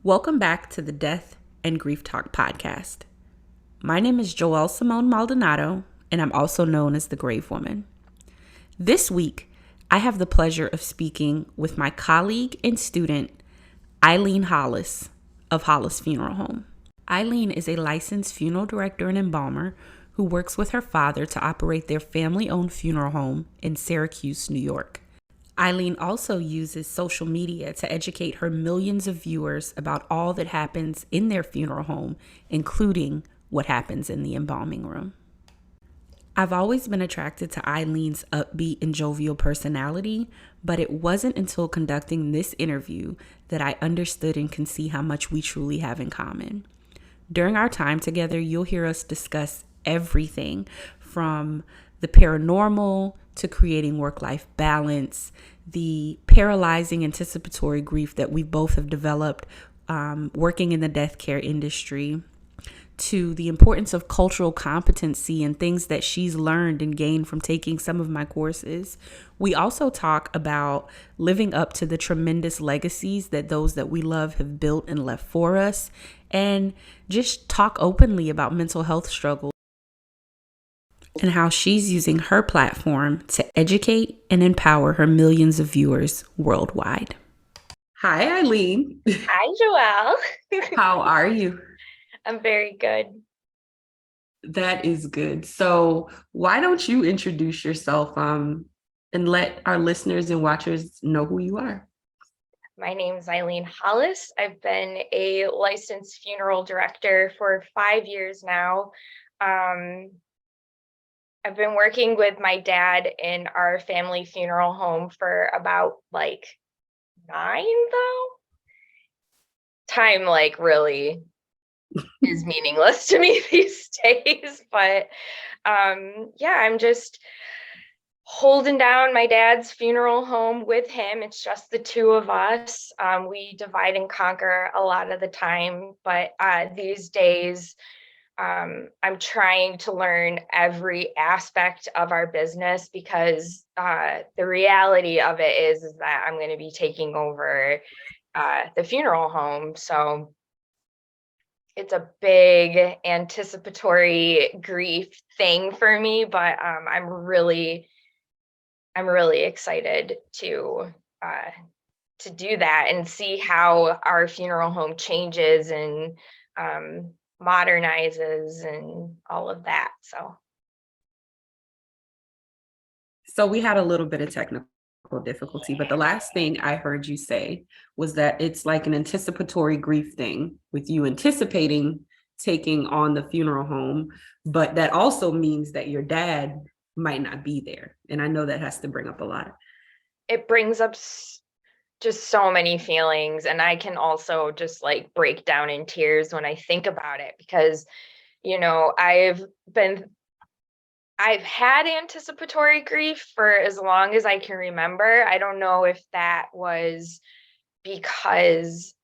Welcome back to the Death and Grief Talk podcast. My name is Joelle Simone Maldonado, and I'm also known as the Grave Woman. This week, I have the pleasure of speaking with my colleague and student, Eileen Hollis of Hollis Funeral Home. Eileen is a licensed funeral director and embalmer who works with her father to operate their family-owned funeral home in Syracuse, New York. Eileen also uses social media to educate her millions of viewers about all that happens in their funeral home, including what happens in the embalming room. I've always been attracted to Eileen's upbeat and jovial personality, but it wasn't until conducting this interview that I understood and can see how much we truly have in common. During our time together, you'll hear us discuss everything from the paranormal to creating work-life balance, the paralyzing anticipatory grief that we both have developed working in the death care industry, to the importance of cultural competency and things that she's learned and gained from taking some of my courses. We also talk about living up to the tremendous legacies that those that we love have built and left for us, and just talk openly about mental health struggles and how she's using her platform to educate and empower her millions of viewers worldwide. Hi, Eileen. Hi, Joelle. How are you? I'm very good. That is good. So why don't you introduce yourself and let our listeners and watchers know who you are? My name is Eileen Hollis. I've been a licensed funeral director for 5 years now. I've been working with my dad in our family funeral home for about 9 though. Time really is meaningless to me these days, but I'm just holding down my dad's funeral home with him. It's just the two of us. We divide and conquer a lot of the time, but these days I'm trying to learn every aspect of our business because the reality of it is that I'm going to be taking over the funeral home. So it's a big anticipatory grief thing for me, but I'm really excited to do that and see how our funeral home changes and modernizes and all of that. So we had a little bit of technical difficulty, but the last thing I heard you say was that it's like an anticipatory grief thing with you anticipating taking on the funeral home, but that also means that your dad might not be there. And I know that has to bring up a lot. It brings up just so many feelings, and I can also just break down in tears when I think about it because I've had anticipatory grief for as long as I can remember. I don't know if that was because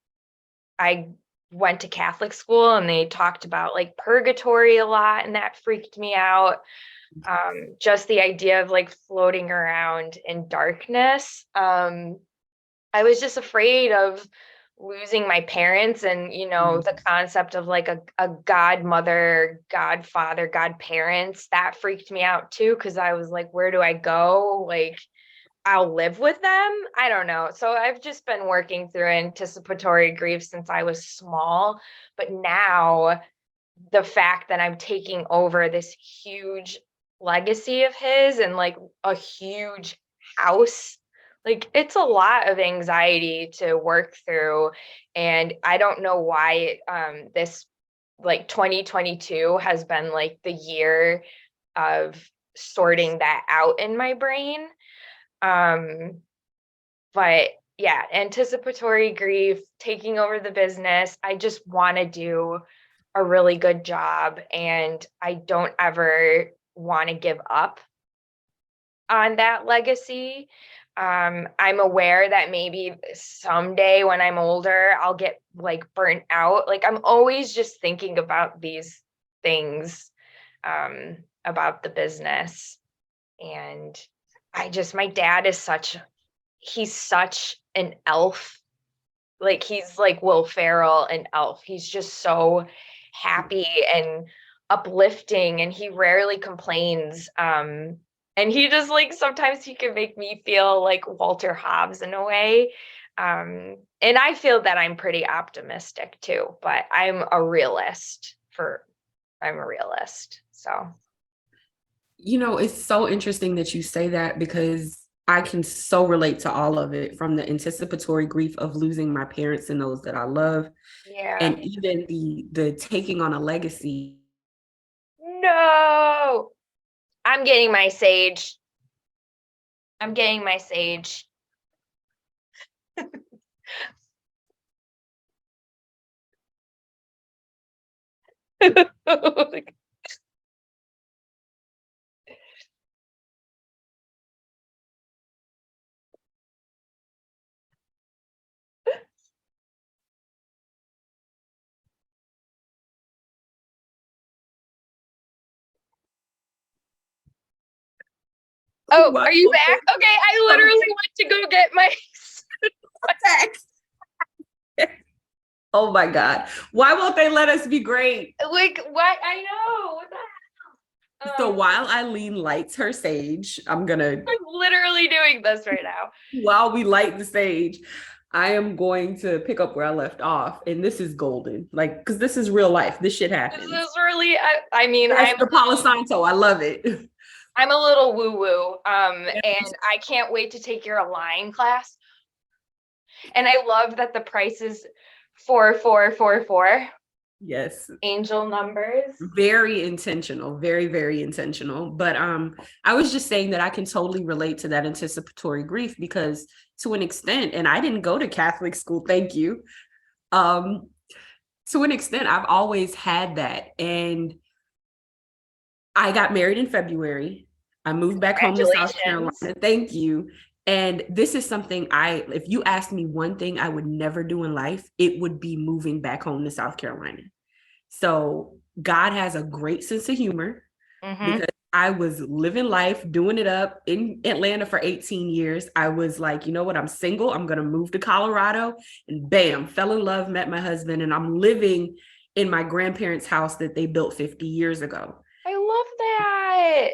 I went to Catholic school and they talked about purgatory a lot, and that freaked me out. Just the idea of floating around in darkness. I was just afraid of losing my parents, and the concept of a godmother, godfather, godparents, that freaked me out too, because I was like, where do I go? I'll live with them. I don't know. So I've just been working through anticipatory grief since I was small, but now the fact that I'm taking over this huge legacy of his and a huge house, it's a lot of anxiety to work through. And I don't know why this 2022 has been the year of sorting that out in my brain. But yeah, anticipatory grief, taking over the business. I just want to do a really good job, and I don't ever want to give up on that legacy. I'm aware that maybe someday when I'm older, I'll get burnt out. I'm always just thinking about these things about the business. And my dad is he's such an elf Like he's like Will Ferrell and Elf. He's just so happy and uplifting, and he rarely complains. And he just like sometimes he can make me feel like Walter Hobbs in a way. And I feel that I'm pretty optimistic too, but I'm a realist. So It's so interesting that you say that because I can so relate to all of it, from the anticipatory grief of losing my parents and those that I love, yeah. and even the taking on a legacy. No, I'm getting my sage. I'm getting my sage. Oh, Why are you won't back? they Okay, I come literally went to go get my back? Oh my God. Why won't they let us be great? like what I know. What the So hell? while Eileen lights her sage, I'm literally doing this right now. while we light the sage, I am going to pick up where I left off. And this is golden. Like, because this is real life. This shit This happens. is really I mean, Esther Palo Santo. I love it. I'm a little woo-woo. And I can't wait to take your Align class. And I love that the price is 4444. Yes. Angel numbers. Very intentional, very, very intentional. But I was just saying that I can totally relate to that anticipatory grief because to an extent, and I didn't go to Catholic school, thank you. Um, to an extent, I've always had that. And I got married in February. I moved back home to South Carolina. Congratulations. Thank you. And this is something if you asked me one thing I would never do in life, it would be moving back home to South Carolina. So God has a great sense of humor because I was living life, doing it up in Atlanta for 18 years. I was like, you know what? I'm single. I'm going to move to Colorado. And bam, fell in love, met my husband, and I'm living in my grandparents' house that they built 50 years ago. I love that.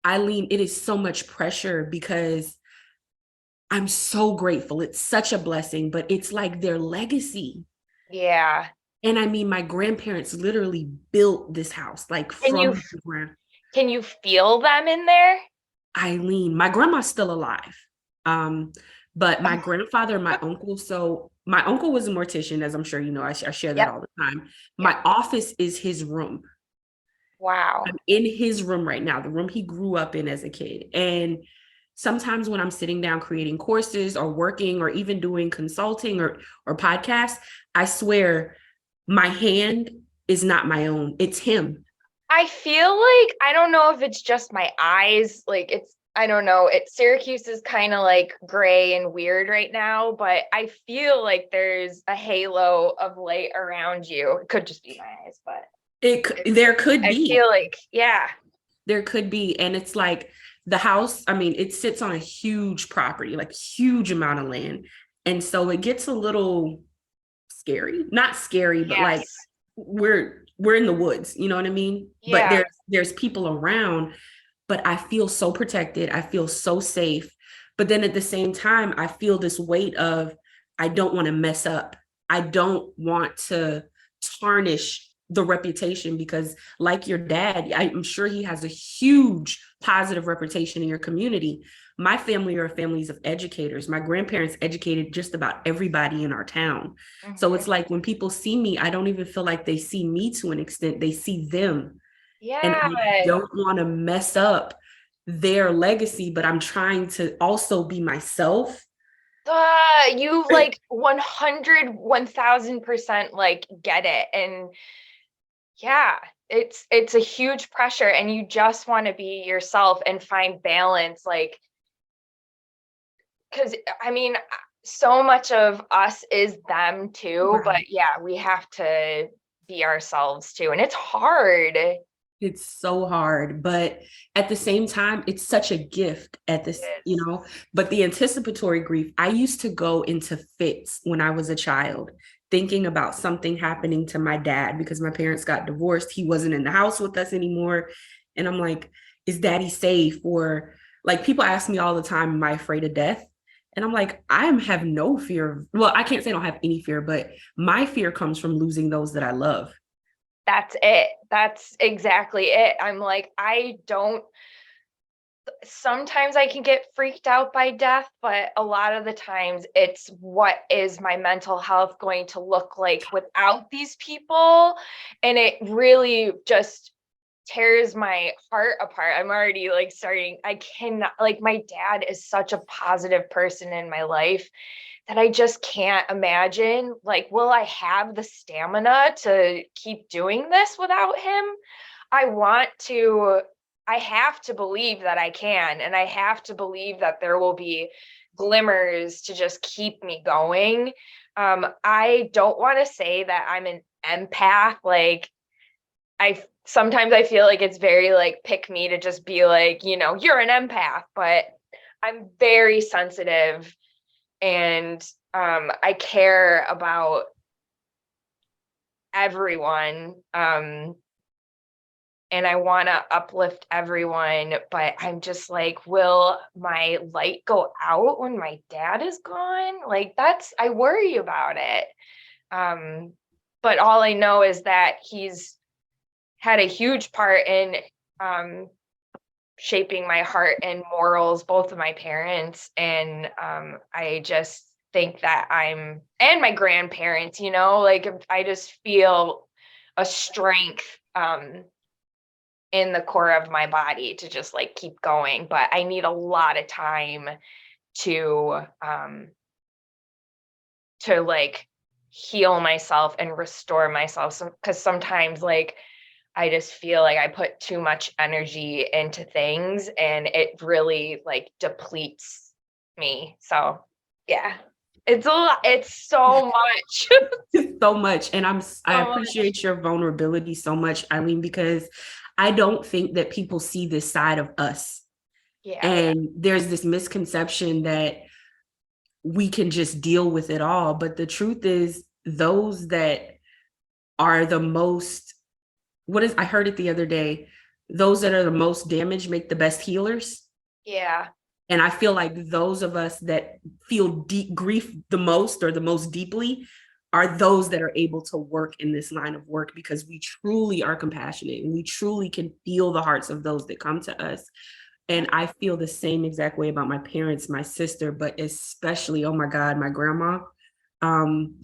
Eileen, it is so much pressure because I'm so grateful. It's such a blessing, but it's like their legacy. Yeah. And I mean, my grandparents literally built this house, like Can you from the ground. can you feel them in there? Eileen, my grandma's still alive. But my grandfather and my uncle, so my uncle was a mortician, as I'm sure you know, I share that Yep. all the time. Yep. My office is his room. Wow. I'm in his room right now, the room he grew up in as a kid. And sometimes when I'm sitting down creating courses or working or even doing consulting or podcasts, I swear my hand is not my own. It's him. I feel like I don't know if it's just my eyes, like I don't know. Syracuse is kind of like gray and weird right now, but I feel like there's a halo of light around you. It could just be my eyes, but There could I be. feel like, yeah. There could be. And it's like the house, I mean, it sits on a huge property, like huge amount of land. And so it gets a little scary. Not scary, but like Yes. we're in the woods, you know what I mean? But Yeah. there's people around, but I feel so protected. I feel so safe. But then at the same time, I feel this weight of I don't want to mess up. I don't want to tarnish the reputation because like your dad, I'm sure he has a huge positive reputation in your community. My family are families of educators. My grandparents educated just about everybody in our town. So it's like when people see me, I don't even feel like they see me to an extent, they see them. And Yeah. I don't want to mess up their legacy, but I'm trying to also be myself. You like 1000% like get it. And yeah, it's a huge pressure, and you just want to be yourself and find balance, like, because I mean, so much of us is them too, Right. but yeah, we have to be ourselves too, and it's hard. It's so hard, but at the same time, it's such a gift at this, It you is. know. But the anticipatory grief, I used to go into fits when I was a child, thinking about something happening to my dad because my parents got divorced. He wasn't in the house with us anymore. And I'm like, is daddy safe? Or like people ask me all the time, am I afraid of death? And I'm like, have no fear. Well, I can't say I don't have any fear, but my fear comes from losing those that I love. That's it. That's exactly it. I'm like, I don't, sometimes I can get freaked out by death, but a lot of the times it's what is my mental health going to look like without these people? And it really just tears my heart apart. I'm already like starting, I cannot, like, my dad is such a positive person in my life that I just can't imagine, like, will I have the stamina to keep doing this without him? I want to, I have to believe that I can, and I have to believe that there will be glimmers to just keep me going. I don't want to say that I'm an empath. Like, I sometimes I feel like it's very like pick me to just be like, you're an empath, but I'm very sensitive, and I care about everyone. And I want to uplift everyone, but I'm just like, will my light go out when my dad is gone? Like, I worry about it. Um, but all I know is that he's had a huge part in um, shaping my heart and morals, both of my parents. And I just think that and my grandparents, like, I just feel a strength in the core of my body to just like keep going. But I need a lot of time to like heal myself and restore myself. Because sometimes, like, I just feel like I put too much energy into things and it really like depletes me. So yeah, it's a lot. It's so much. So much. And I So much. appreciate your vulnerability so much, Eileen, because I don't think that people see this side of us. Yeah. And there's this misconception that we can just deal with it all. But the truth is, those that are the most, I heard it the other day, those that are the most damaged make the best healers. Yeah. And I feel like those of us that feel deep grief the most or the most deeply are those that are able to work in this line of work because we truly are compassionate and we truly can feel the hearts of those that come to us. And I feel the same exact way about my parents, my sister, but especially, oh my God, my grandma. Um,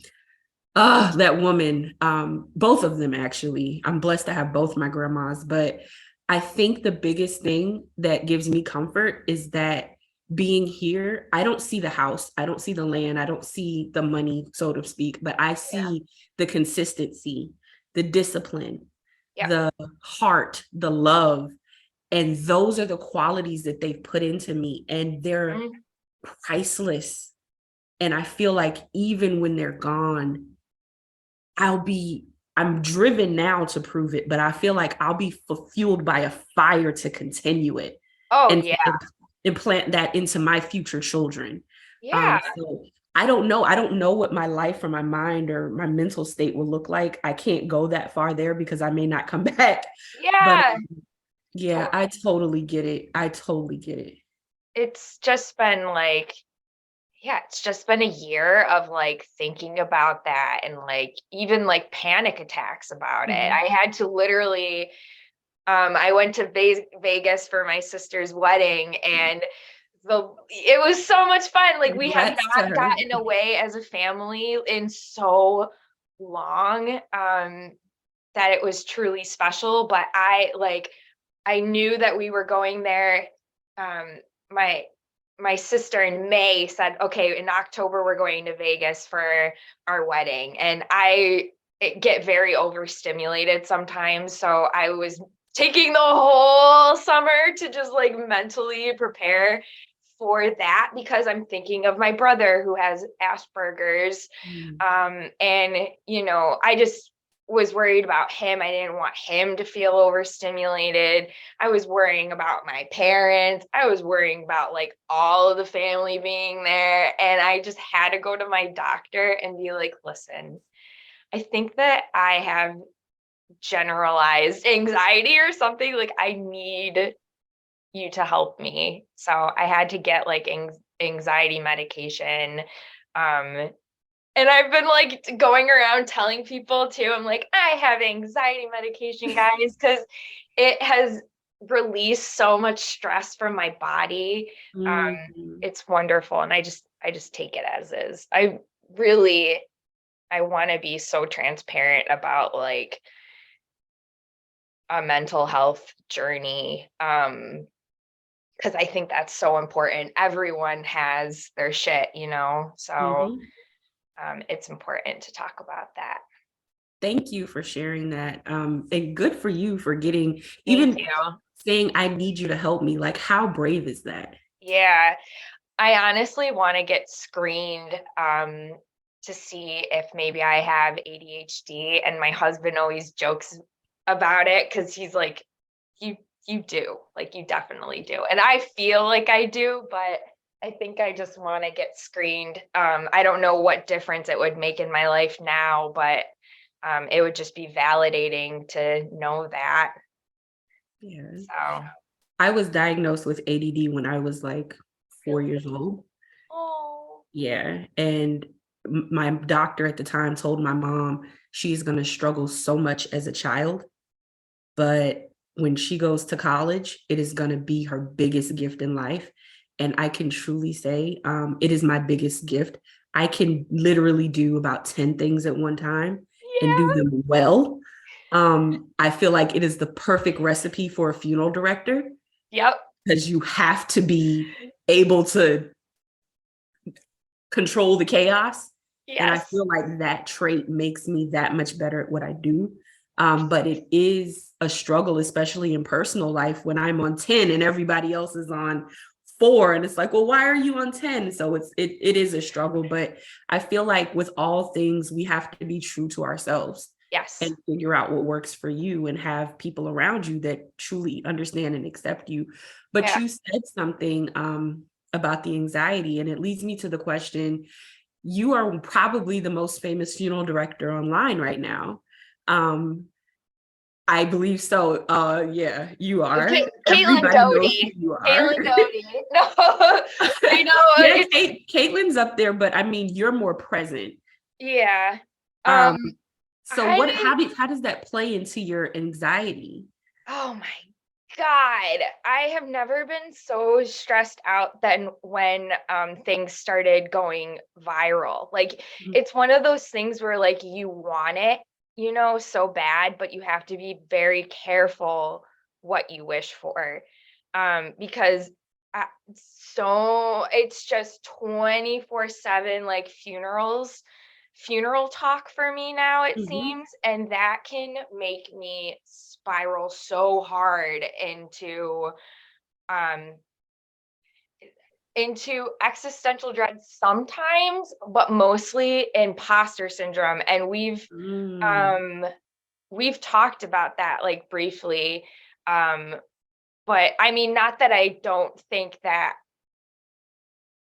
that woman, both of them actually. I'm blessed to have both my grandmas, but I think the biggest thing that gives me comfort is that being here, I don't see the house, I don't see the land, I don't see the money, so to speak, but I Yeah. see the consistency, the discipline, Yeah. the heart, the love. And those are the qualities that they've put into me, and they're Mhm. priceless. And I feel like even when they're gone, I'm driven now to prove it, but I feel like I'll be fueled by a fire to continue it Oh and yeah. implant that into my future children. Yeah. So I don't know. I don't know what my life or my mind or my mental state will look like. I can't go that far there because I may not come back. But Yeah. yeah, I totally get it. I totally get it. It's just been like, yeah, it's just been a year of like thinking about that and like even like panic attacks about it. Mhm. I had to literally, I went to Vegas for my sister's wedding, and it was so much fun. Like, we had Congrats to not her. gotten away as a family in so long, that it was truly special. But I knew that we were going there. Um, my my sister in May said, "Okay, in October we're going to Vegas for our wedding," and get very overstimulated sometimes, so I was taking the whole summer to just like mentally prepare for that because I'm thinking of my brother who has Asperger's, Mm. and I just was worried about him. I didn't want him to feel overstimulated. I was worrying about my parents. I was worrying about like all of the family being there. And I just had to go to my doctor and be like, listen, I think that I have generalized anxiety or something. Like, I need you to help me. So I had to get like anxiety medication. And I've been like going around telling people too, I'm like, I have anxiety medication, guys, because it has released so much stress from my body. Mhm. It's wonderful. And I just take it as is. I want to be so transparent about like a mental health journey. Because I think that's so important. Everyone has their shit, so Mhm. it's important to talk about that. Thank you for sharing that. And good for you for getting, Thank even you. saying, I need you to help me. Like, how brave is that? Yeah, I honestly want to get screened to see if maybe I have ADHD. And my husband always jokes about it because he's like, you you do, like you definitely do. And I feel like I do, but I think I just want to get screened. I don't know what difference it would make in my life now, but it would just be validating to know that. Yeah. So, I was diagnosed with ADD when I was like 4 years old. oh, Yeah. And my doctor at the time told my mom she's going to struggle so much as a child, but when she goes to college, it is going to be her biggest gift in life. And I can truly say it is my biggest gift. I can literally do about 10 things at one time and do yeah, them well. I feel like it is the perfect recipe for a funeral director yep, because you have to be able to control the chaos. And I yes, feel like that trait makes me that much better at what I do. But it is a struggle, especially in personal life when I'm on 10 and everybody else is on 4. And it's like, well, why are you on 10? So it is a struggle. But I feel like with all things, we have to be true to ourselves yes, and figure out what works for you and have people around you that truly understand and accept you. But yeah. you said something about the anxiety, and it leads me to the question, you are probably the most famous funeral director online right now. Um, I believe so. Yeah, you are. Caitlin Everybody knows who Doty. you are. Caitlin Doty. No, I know Yeah, it's Caitlin's up there, but I mean, you're more present. yeah. Um, Um, so I how does that play into your anxiety? oh my God, I have never been so stressed out than when things started going viral. Like it's one of those things where like you want it, so bad, but you have to be very careful what you wish for. Because so it's just 24/7 like funeral talk for me now, it Mm-hmm. seems, and that can make me spiral so hard um into existential dread sometimes, but mostly imposter syndrome. And Mm. um we've talked about that like briefly. um but I mean, not that I don't think that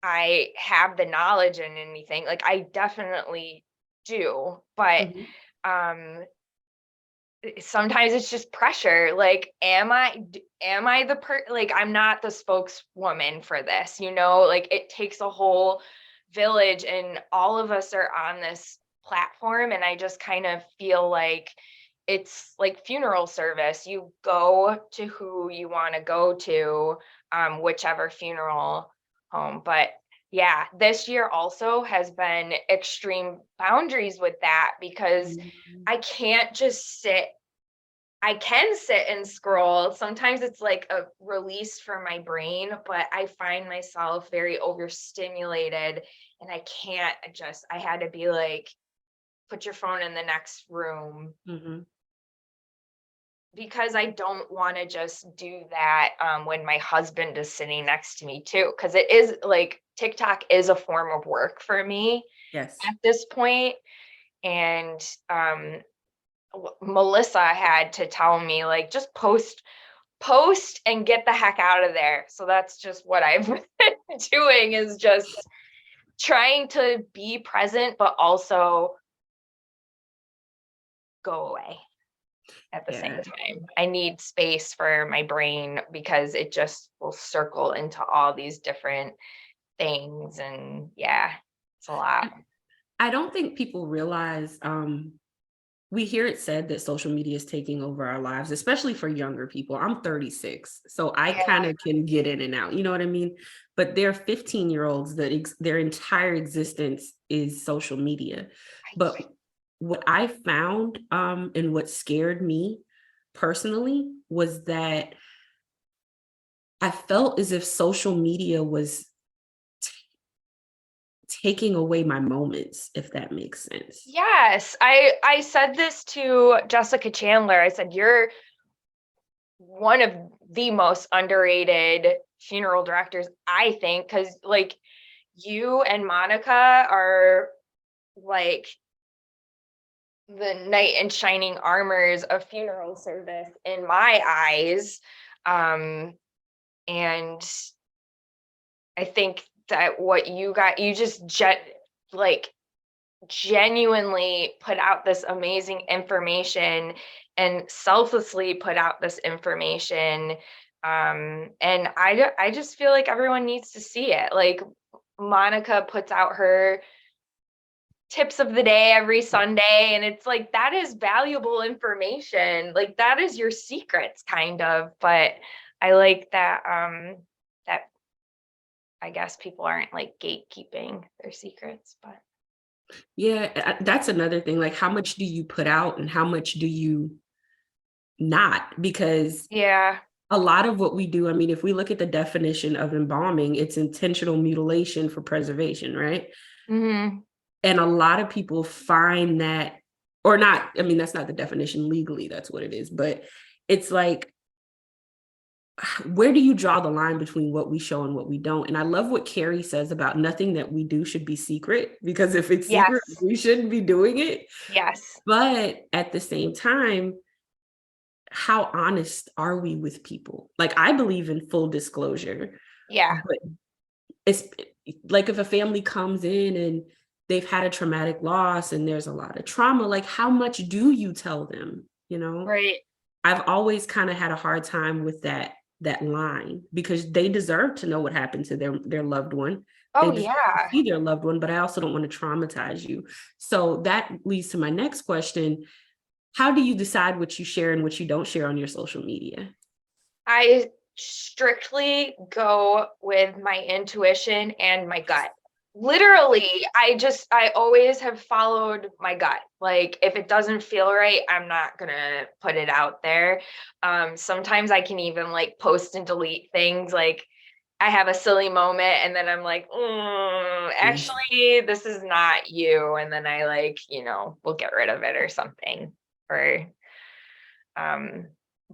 I have the knowledge and anything, like I definitely do, but Mm-hmm. um sometimes it's just pressure. Like, am I the like, I'm not the spokeswoman for this, like it takes a whole village and all of us are on this platform. And I just kind of feel like it's like funeral service. You go to who you want to go to, whichever funeral home. But yeah, this year also has been extreme boundaries with that because Mm-hmm. I can't just sit. I can sit and scroll. Sometimes it's like a release for my brain, but I find myself very overstimulated and I can't adjust. I had to be like, put your phone in the next room Mm-hmm. because I don't want to just do that when my husband is sitting next to me too. Because it is like TikTok is a form of work for me Yes. at this point. And Melissa had to tell me, like, just post and get the heck out of there. So that's just what I've been doing, is just trying to be present, but also go away at the same Yeah. time. I need space for my brain because it just will circle into all these different things. And yeah, it's a lot. I don't think people realize, we hear it said that social media is taking over our lives, especially for younger people. I'm 36, so I Yeah. kind of can get in and out. You know what I mean? But there are 15-year-olds that their entire existence is social media. But what I found, and what scared me personally, was that I felt as if social media was taking away my moments, if that makes sense. Yes, I said this to Jessica Chandler. I said, you're one of the most underrated funeral directors, I think, because like you and Monica are like the knight in shining armors of funeral service in my eyes. And I think that what you got, you just like genuinely put out this amazing information and selflessly put out this information. And I just feel like everyone needs to see it. Like Monica puts out her tips of the day every Sunday, and it's like, that is valuable information. Like that is your secrets kind of. But I like that that I guess people aren't like gatekeeping their secrets, but Yeah, that's another thing. Like, how much do you put out and how much do you not? Because yeah. a lot of what we do, I mean, if we look at the definition of embalming, it's intentional mutilation for preservation, right? Mm-hmm. And a lot of people find that, or not, I mean, that's not the definition legally, that's what it is, but it's like, where do you draw the line between what we show and what we don't? And I love what Carrie says about nothing that we do should be secret, because if it's secret, Yes. we shouldn't be doing it. Yes. But at the same time, how honest are we with people? Like, I believe in full disclosure, Yeah. but it's like if a family comes in and they've had a traumatic loss and there's a lot of trauma, like how much do you tell them? You know, Right. I've always kind of had a hard time with that line, because they deserve to know what happened to their loved one. They Oh deserve to yeah. see their loved one, but I also don't want to traumatize you. So that leads to my next question. How do you decide what you share and what you don't share on your social media? I strictly go with my intuition and my gut. Literally, I always have followed my gut. Like if it doesn't feel right, I'm not gonna put it out there. Sometimes I can even like post and delete things. Like I have a silly moment and then I'm like, Yes. actually, this is not you. And then I like, will get rid of it or something. Or um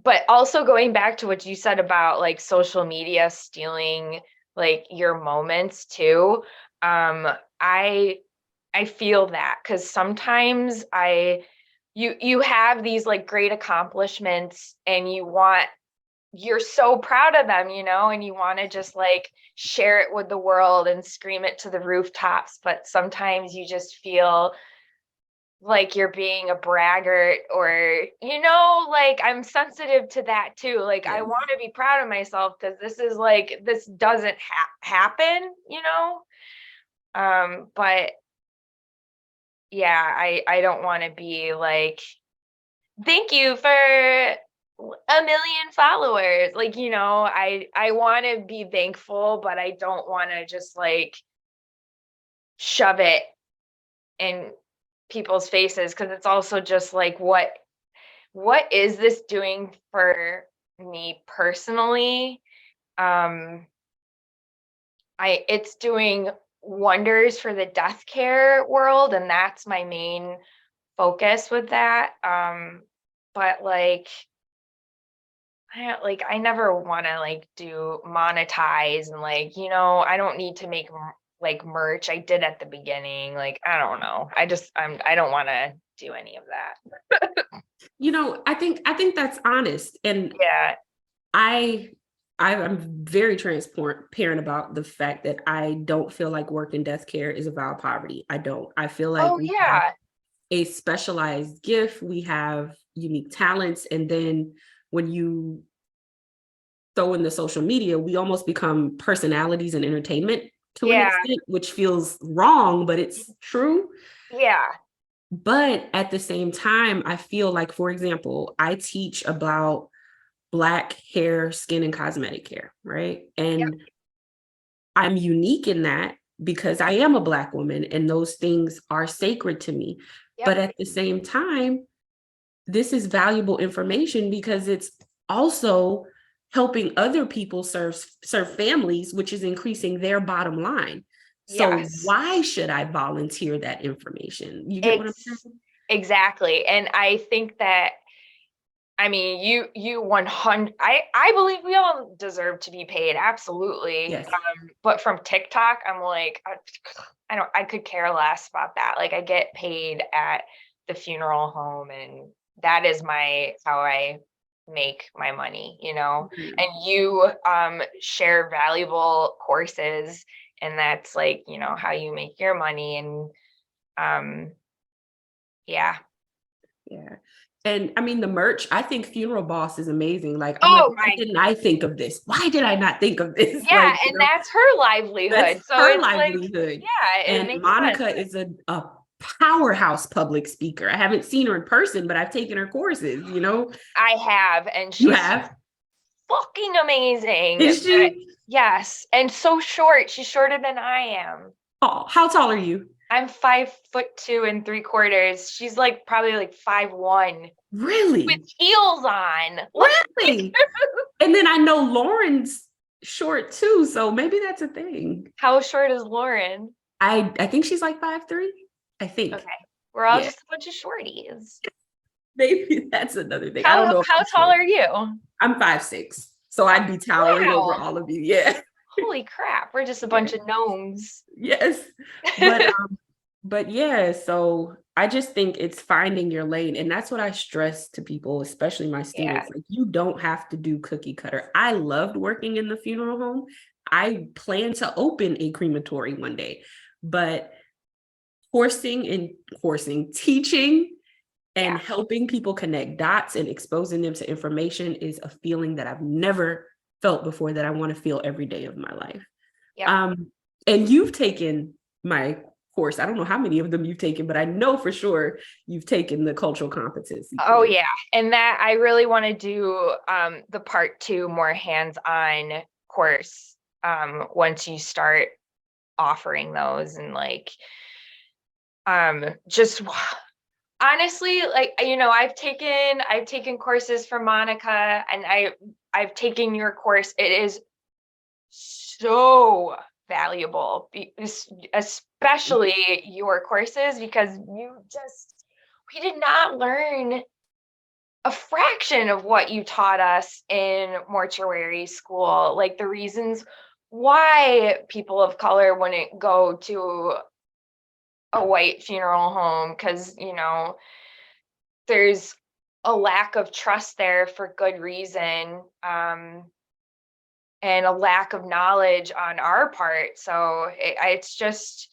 but also going back to what you said about like social media stealing like your moments too. um i I feel that because sometimes you have these like great accomplishments and you're so proud of them, and you want to just like share it with the world and scream it to the rooftops, but sometimes you just feel like you're being a braggart, or like I'm sensitive to that too. Like I Yes. want to be proud of myself because this doesn't happen, but yeah, I don't want to be like, thank you for a million followers, like, I want to be thankful, but I don't want to just like shove it in people's faces, because it's also just like, what is this doing for me personally? Um, it's doing wonders for the death care world, and that's my main focus with that. But like, I never want to like do monetize and like, I don't need to make like merch. I did at the beginning. Like, I don't know. I don't want to do any of that. I think that's honest. And Yeah. I'm very transparent about the fact that I don't feel like work and death care is about poverty. I don't. I feel like Oh we have yeah. a specialized gift, we have unique talents, and then when you throw in the social media, we almost become personalities and entertainment to an Yeah. extent, which feels wrong, but it's true. Yeah. But at the same time, I feel like, for example, I teach about Black hair, skin, and cosmetic care, right? Yep. And I'm unique in that because I am a Black woman and those things are sacred to me. Yep. But at the same time, this is valuable information because it's also helping other people serve families, which is increasing their bottom line. So Yes. why should I volunteer that information? You get what I'm Ex- saying? exactly. And I think that, I mean, you 100, I believe we all deserve to be paid. Absolutely. Yes. But from TikTok, I'm like, I could care less about that. Like I get paid at the funeral home, and that is how I make my money, Mhm. and you share valuable courses, and that's like, how you make your money. And um yeah. Yeah. And I mean, the merch, I think Funeral Boss is amazing. Like, I'm like, Oh why my, didn't I think of this? Why did I not think of this? yeah, Like, and that's her that's livelihood. So her it's like, livelihood. yeah, it And makes sense. Monica is a powerhouse public speaker. I haven't seen her in person, but I've taken her courses, I have, and You she's have? fucking amazing. Is But she? yes, and so short. She's shorter than I am. Oh, how tall are you? I'm 5'2 3/4. She's like probably like 5'1" with Really? heels on. Like, Really? And then I know Lauren's short too, so maybe that's a thing. how short is Lauren? I think she's like 5'3". I think. Okay, we're all Yeah. just a bunch of shorties. Maybe that's another thing. I don't How know if how I'm tall short. are you? I'm 5'6", so I'd be towering over Wow. all of you. Yeah. Holy crap, we're just a Yeah. bunch of gnomes. Yes. But but yeah, so I just think it's finding your lane. And that's what I stress to people, especially my Yeah. students. Like, you don't have to do cookie cutter. I loved working in the funeral home. I plan to open a crematory one day, but teaching and Yeah. helping people connect dots and exposing them to information is a feeling that I've never felt before, that I want to feel every day of my life. Yep. Um, and you've taken my course. I don't know how many of them you've taken, but I know for sure you've taken the cultural competency Oh course. yeah. And that I really want to do the part 2 more hands-on course once you start offering those, and like just honestly, like, I've taken courses from Monica, and I've taken your course. It is so valuable, especially your courses, because we did not learn a fraction of what you taught us in mortuary school, like the reasons why people of color wouldn't go to a white funeral home, because there's a lack of trust there for good reason, and a lack of knowledge on our part. So it's just,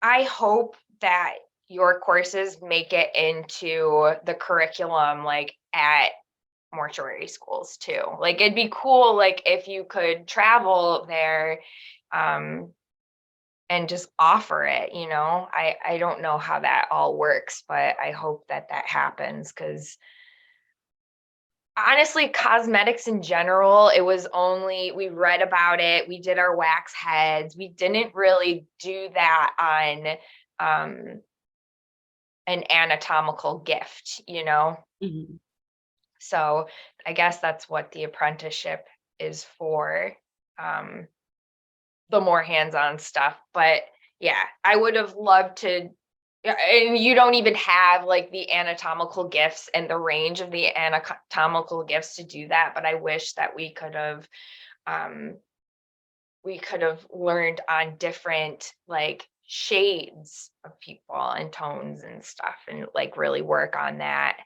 I hope that your courses make it into the curriculum, like at mortuary schools too. Like it'd be cool, like if you could travel there, um, and just offer it. I don't know how that all works, but I hope that happens, because honestly, cosmetics in general, it was only, we read about it, we did our wax heads, we didn't really do that on um an anatomical gift. Mhm. So I guess that's what the apprenticeship is for, um the more hands-on stuff. But yeah, I would have loved to. Yeah, and you don't even have like the anatomical gifts and the range of the anatomical gifts to do that, but I wish that um we could have learned on different like shades of people and tones and stuff, and like really work on that.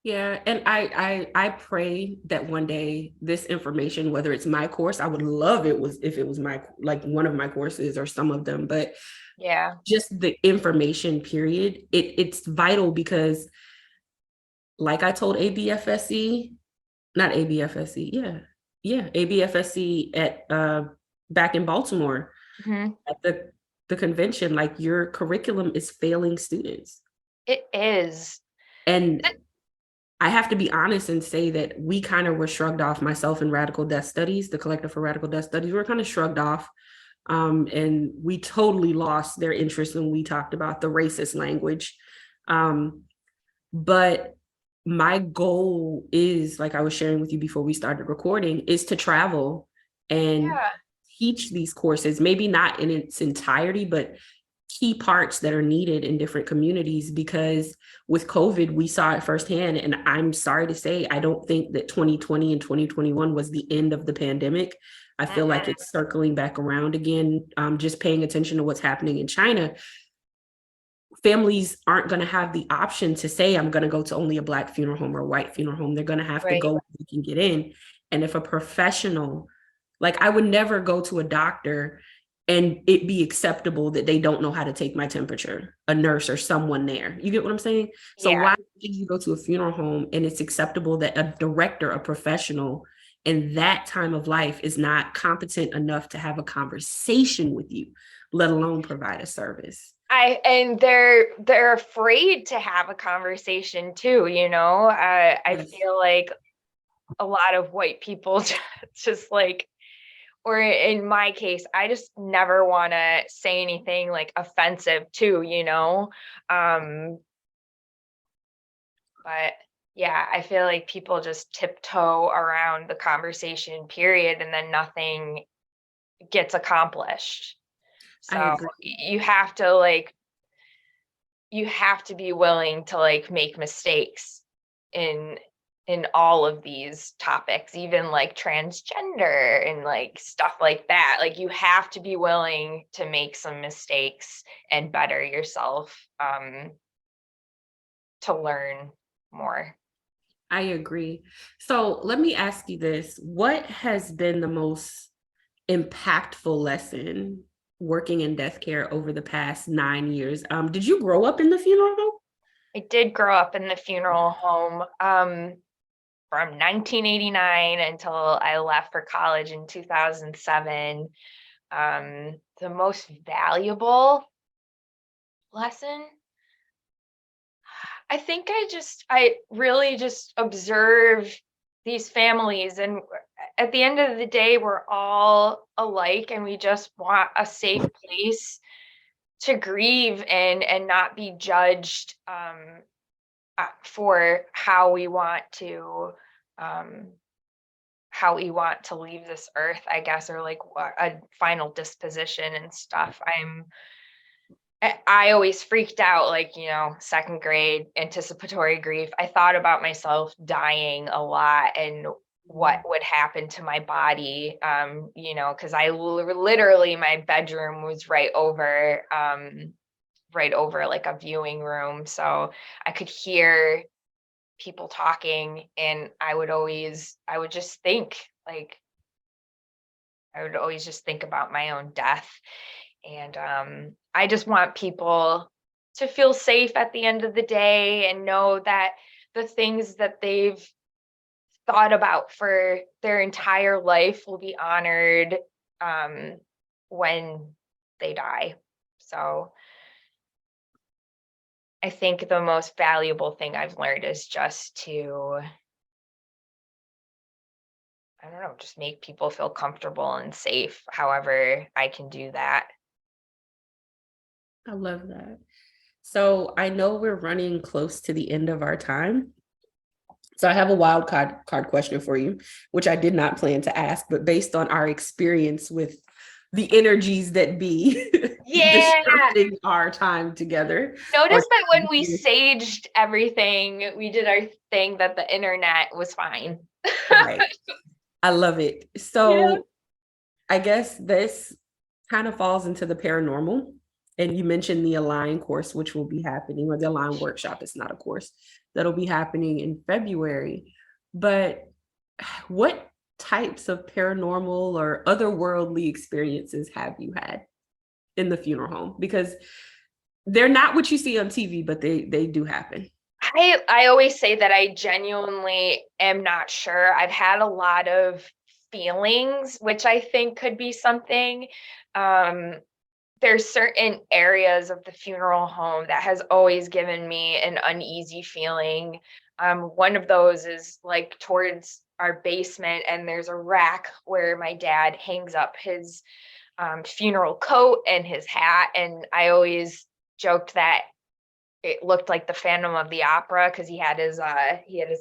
Yeah, and I pray that one day this information, whether it's my course, I would love it was if it was my like one of my courses or some of them, but Yeah. just the information period, it's vital because like I told ABFSC, not ABFSC, yeah, ABFSC at back in Baltimore Mhm. at the convention, like your curriculum is failing students. It is. And I have to be honest and say that we kind of were shrugged off, myself and Radical Death Studies, the Collective for Radical Death Studies, we were kind of shrugged off. And we totally lost their interest when we talked about the racist language. But my goal is, like I was sharing with you before we started recording, is to travel and Yeah. teach these courses, maybe not in its entirety, but key parts that are needed in different communities, because with COVID, we saw it firsthand. And I'm sorry to say, I don't think that 2020 and 2021 was the end of the pandemic. I feel like Mhm. it's circling back around again. Just paying attention to what's happening in China, families aren't going to have the option to say, I'm going to go to only a Black funeral home or a white funeral home. They're going to have to Right. go where they can get in. And if a professional, like I would never go to a doctor and it be acceptable that they don't know how to take my temperature, a nurse or someone there. You get what I'm saying? So Yeah. why did you go to a funeral home and it's acceptable that a director, a professional in that time of life is not competent enough to have a conversation with you, let alone provide a service? And they're afraid to have a conversation too, you know. I Yes. feel like a lot of white people just like, or in my case, I just never want to say anything like offensive too, you know. Um, but yeah, I feel like people just tiptoe around the conversation period, and then nothing gets accomplished. I So agree. you have to be willing to like make mistakes in all of these topics, even like transgender and like stuff like that. Like you have to be willing to make some mistakes and better yourself, to learn more. I agree. So let me ask you this. What has been the most impactful lesson working in death care over the past 9 years? Did you grow up in the funeral home? I did grow up in the funeral home, from 1989 until I left for college in 2007. The most valuable lesson, I think I really just observe these families, and at the end of the day, we're all alike, and we just want a safe place to grieve and not be judged, for um, how we want to leave this earth, I guess, or like a final disposition and stuff. I always freaked out, like, you know, second grade, anticipatory grief. I thought about myself dying a lot and what would happen to my body, you know, because literally my bedroom was right over like a viewing room. So I could hear people talking, and I would just think, like, I would always just think about my own death. And I just want people to feel safe at the end of the day and know that the things that they've thought about for their entire life will be honored, um, when they die. So I think the most valuable thing I've learned is just to, I don't know, just make people feel comfortable and safe, however I can do that. I love that. So I know we're running close to the end of our time. So I have a wild card question for you, which I did not plan to ask, but based on our experience with the energies that be Yeah. disrupting our time together, or Notice that when we saged everything, we did our thing, that the internet was fine. right. I love it. Yeah. So I guess this kind of falls into the paranormal. And you mentioned the Align course, which will be happening, or the Align workshop. It's not a course that'll be happening in February. But what types of paranormal or otherworldly experiences have you had in the funeral home? Because they're not what you see on TV, but they do happen. I always say that I genuinely am not sure. I've had a lot of feelings, which I think could be something. Um, there's certain areas of the funeral home that has always given me an uneasy feeling. One of those is like towards our basement, and there's a rack where my dad hangs up his funeral coat and his hat. And I always joked that it looked like the Phantom of the Opera because he had his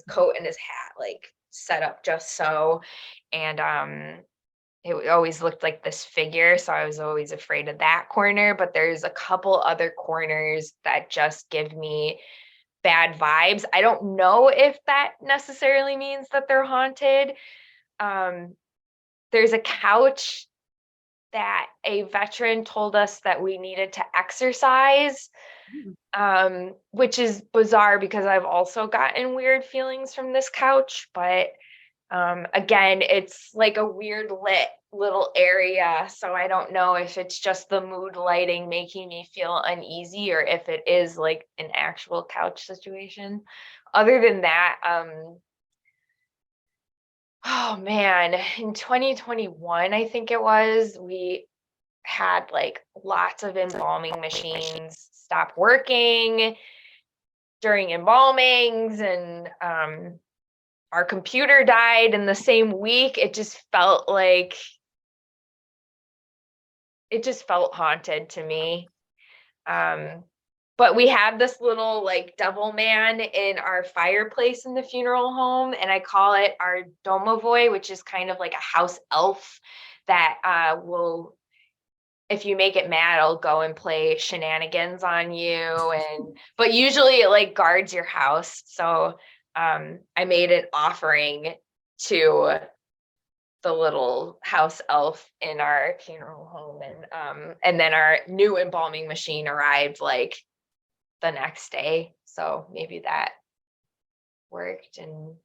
coat and his hat like set up just so. And it always looked like this figure, so I was always afraid of that corner. But there's a couple other corners that just give me bad vibes. I don't know if that necessarily means that they're haunted. Um, there's a couch that a veteran told us that we needed to exercise, which is bizarre because I've also gotten weird feelings from this couch. But again, it's like a weird lit little area, so I don't know if it's just the mood lighting making me feel uneasy or if it is like an actual couch situation. Other than that, oh man, in 2021, I think it was, we had like lots of embalming machines stop working during embalmings, and our computer died in the same week. It just felt haunted to me. But we have this little like devil man in our fireplace in the funeral home, and I call it our domovoy, which is kind of like a house elf that will, if you make it mad, it'll go and play shenanigans on you. And but usually it like guards your house. So I made an offering to the little house elf in our funeral home, and then our new embalming machine arrived like the next day, so maybe that worked. And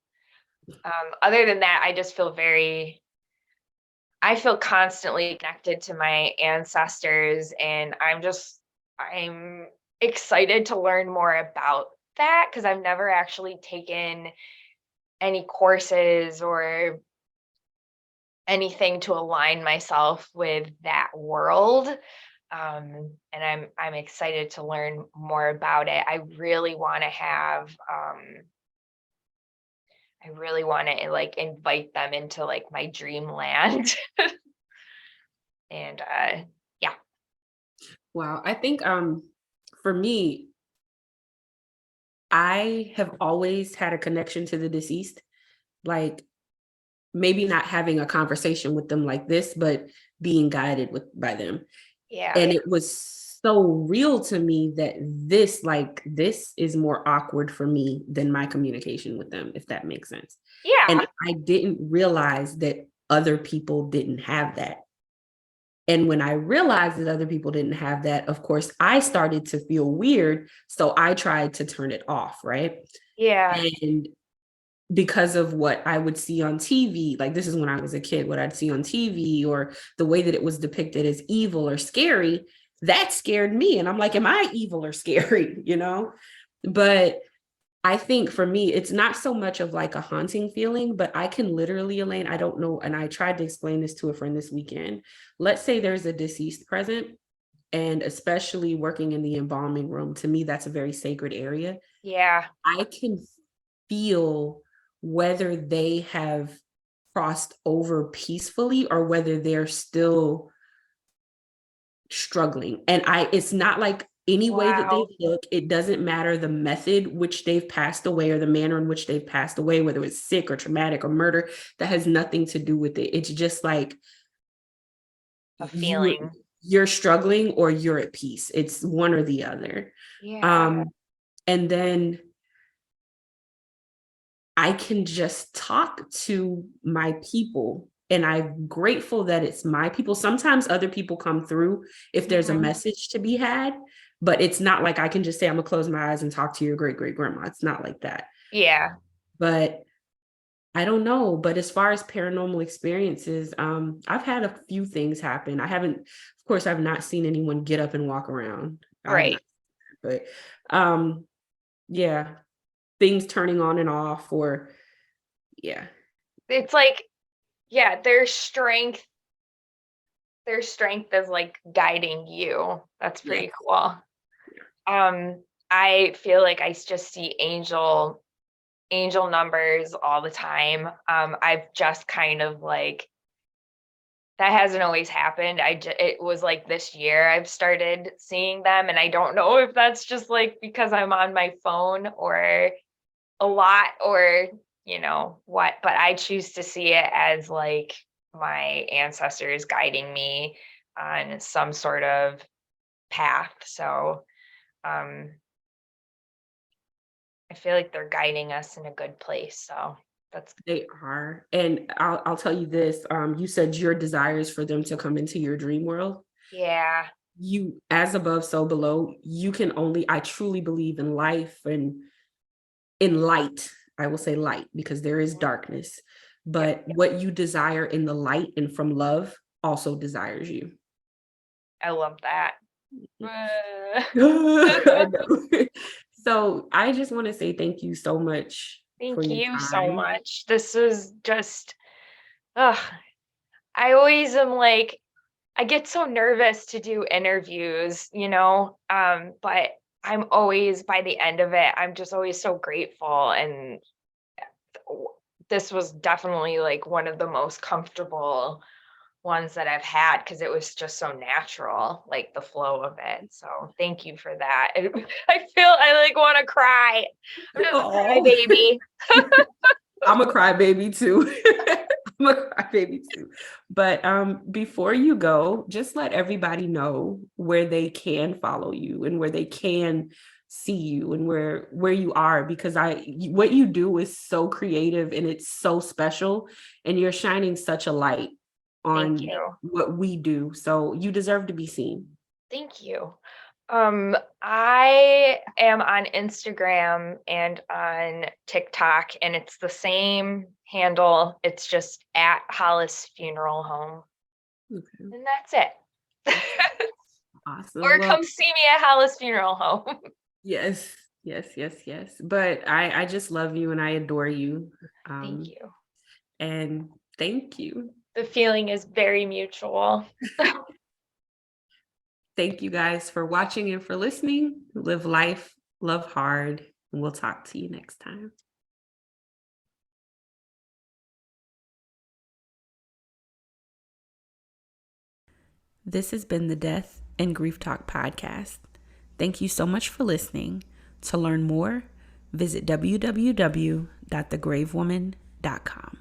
other than that, I feel constantly connected to my ancestors, and I'm excited to learn more about that because I've never actually taken any courses or anything to align myself with that world. And I'm excited to learn more about it. I really want to like invite them into like my dreamland. And yeah. Wow. I think for me, I have always had a connection to the deceased. Like maybe not having a conversation with them like this, but being guided by them. Yeah. And it was so real to me that this is more awkward for me than my communication with them, if that makes sense. Yeah. And I didn't realize that other people didn't have that. And when I realized that other people didn't have that, of course, I started to feel weird. So I tried to turn it off, right? Yeah. And because of what I would see on TV, like this is when I was a kid, what I'd see on TV or the way that it was depicted as evil or scary, that scared me. And I'm like, am I evil or scary? You know? But I think for me, it's not so much of like a haunting feeling, but I can literally, Elaine, I don't know. And I tried to explain this to a friend this weekend. Let's say there's a deceased present, and especially working in the embalming room, to me, that's a very sacred area. Yeah. I can feel whether they have crossed over peacefully or whether they're still struggling. And it's not like any way that they look, it doesn't matter the method which they've passed away or the manner in which they've passed away, whether it's sick or traumatic or murder, that has nothing to do with it. It's just like A feeling. You're struggling or you're at peace. It's one or the other. Yeah. And then I can just talk to my people and I'm grateful that it's my people. Sometimes other people come through if there's a message to be had, but it's not like I can just say, I'm gonna close my eyes and talk to your great great grandma. It's not like that. Yeah. But I don't know. But as far as paranormal experiences, I've had a few things happen. Of course, I've not seen anyone get up and walk around. Right. But yeah, things turning on and off, or yeah. It's like, yeah, their strength is like guiding you. That's Yeah. pretty cool. I feel like I just see angel numbers all the time. I've just kind of like, that hasn't always happened. It was like this year I've started seeing them, and I don't know if that's just like because I'm on my phone or a lot, or what, but I choose to see it as like my ancestors guiding me on some sort of path. So I feel like they're guiding us in a good place. So that's They are. And I'll tell you this. You said your desires for them to come into your dream world. yeah. You, as above, so below, you can only, I truly believe in life and in light. I will say light because there is darkness, Yep. but what you desire in the light and from love also desires you. I love that. I know. So I just want to say thank you so much for Thank your you so time. much. This was just, ugh, I always am like, I get so nervous to do interviews, but I'm always, by the end of it, I'm just always so grateful. And this was definitely like one of the most comfortable ones that I've had because it was just so natural, like the flow of it. So thank you for that. I like want to cry. I'm just a Oh, crybaby. I'm a crybaby too. I'm a crybaby too. But before you go, just let everybody know where they can follow you and where they can see you and where you are, because what you do is so creative and it's so special, and you're shining such a light Thank on you. what we do. So you deserve to be seen. Thank you. I am on Instagram and on TikTok, and it's the same handle. It's just at Hollis Funeral Home. Okay. And that's it. Awesome. Or Well, come see me at Hollis Funeral Home. yes, yes, yes, yes. But I just love you and I adore you. Thank you. And thank you. The feeling is very mutual. Thank you guys for watching and for listening. Live life, love hard, and we'll talk to you next time. This has been the Death and Grief Talk podcast. Thank you so much for listening. To learn more, visit www.thegravewoman.com.